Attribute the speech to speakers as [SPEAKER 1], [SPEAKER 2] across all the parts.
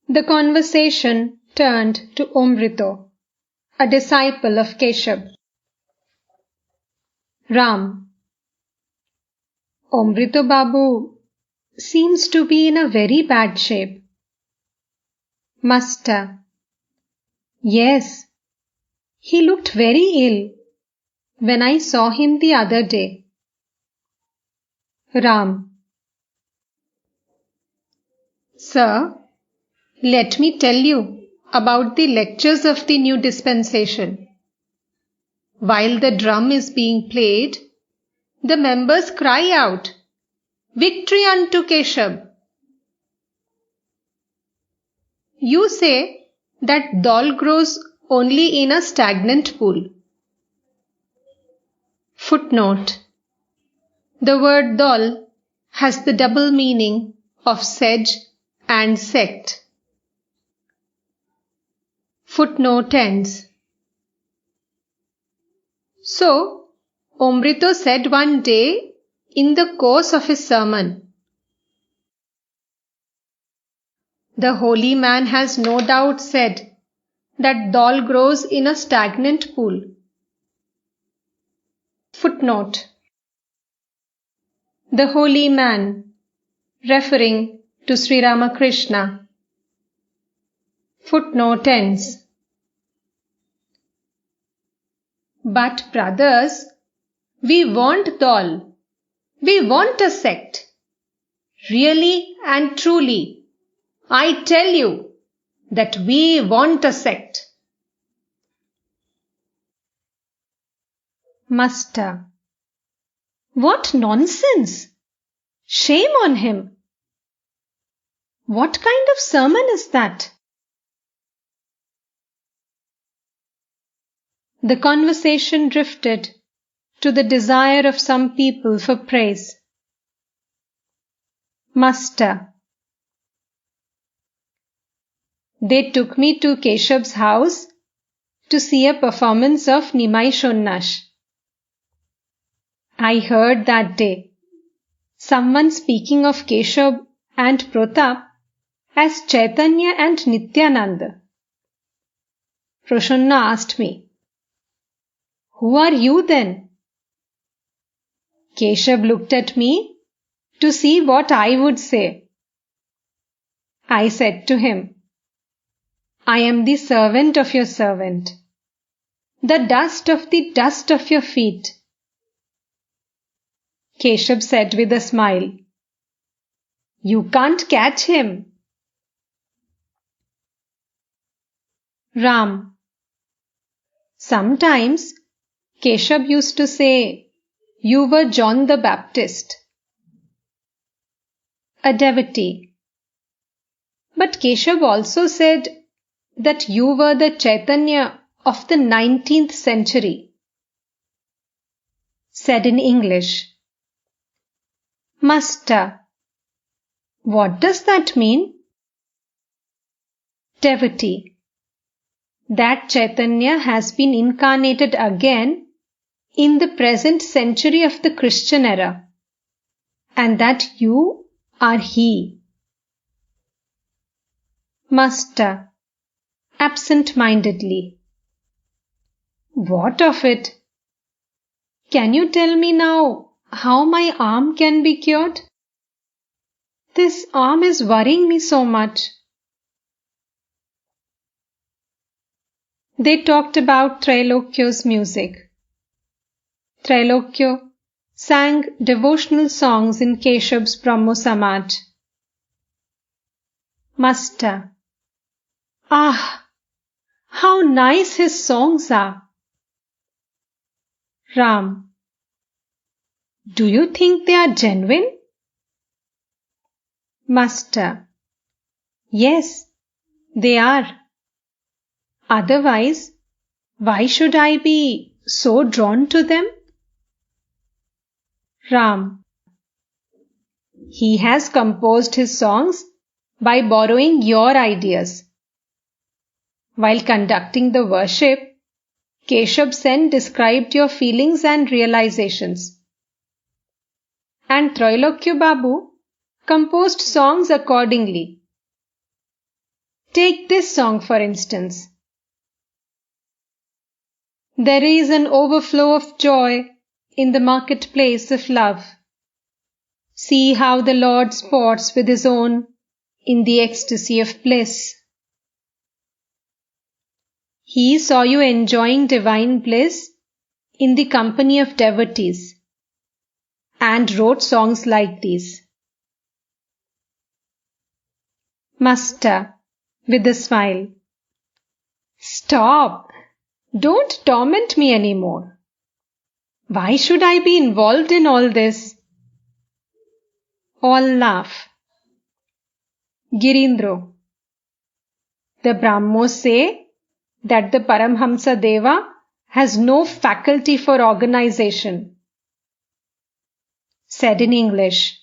[SPEAKER 1] The conversation turned to Omrito, a disciple of Keshab. Ram. Omrito Babu seems to be in a very bad shape. Master. Yes, he looked very ill when I saw him the other day. Ram. Sir, let me tell you about the lectures of the new dispensation. While the drum is being played, the members cry out, "Victory unto Keshab!" You say that dal grows only in a stagnant pool. Footnote. The word dal has the double meaning of sedge and sect. Footnote ends. So, Omrito said one day in the course of his sermon, "The holy man has no doubt said that dal grows in a stagnant pool." Footnote. The holy man, referring to Sri Ramakrishna. Footnote ends. But brothers, we want dal. We want a sect. Really and truly, I tell you that we want a sect. Master. What nonsense! Shame on him! What kind of sermon is that? The conversation drifted to the desire of some people for praise. Master. They took me to Keshab's house to see a performance of Nimai Shonnash. I heard that day someone speaking of Keshab and Pratap as Chaitanya and Nityananda. Prasanna asked me, "Who are you then?" Keshab looked at me to see what I would say. I said to him, "I am the servant of your servant, the dust of the dust of your feet." Keshab said with a smile, "You can't catch him." Ram. Sometimes Keshab used to say, "You were John the Baptist." A devotee. But Keshab also said that you were the Chaitanya of the 19th century. Said in English. Master. What does that mean? Devotee. That Chaitanya has been incarnated again in the present century of the Christian era, and that you are he. Master. Absent-mindedly. What of it? Can you tell me now how my arm can be cured? This arm is worrying me so much. They talked about Trailokyo's music. Trailokyo sang devotional songs in Keshab's Brahmo Samaj. Master. Ah, how nice his songs are. Ram. Do you think they are genuine? Master. Yes, they are. Otherwise, why should I be so drawn to them? Ram. He has composed his songs by borrowing your ideas. While conducting the worship, Keshab Sen described your feelings and realizations. And Trailokya Babu composed songs accordingly. Take this song for instance. There is an overflow of joy in the marketplace of love. See how the Lord sports with his own in the ecstasy of bliss. He saw you enjoying divine bliss in the company of devotees and wrote songs like these. Master, with a smile. Stop! Don't torment me anymore. Why should I be involved in all this? All laugh. Girindro. The Brahmos say that the Paramhamsa Deva has no faculty for organization. Said in English.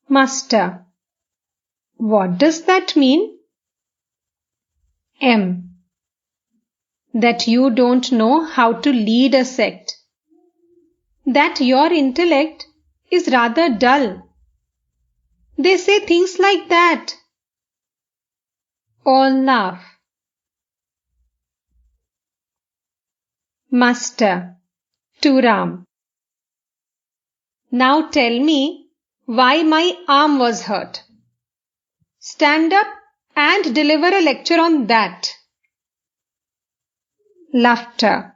[SPEAKER 1] Master. What does that mean? M. That you don't know how to lead a sect. That your intellect is rather dull. They say things like that. All laugh. Master, to Ram. Now tell me why my arm was hurt. Stand up and deliver a lecture on that. Laughter.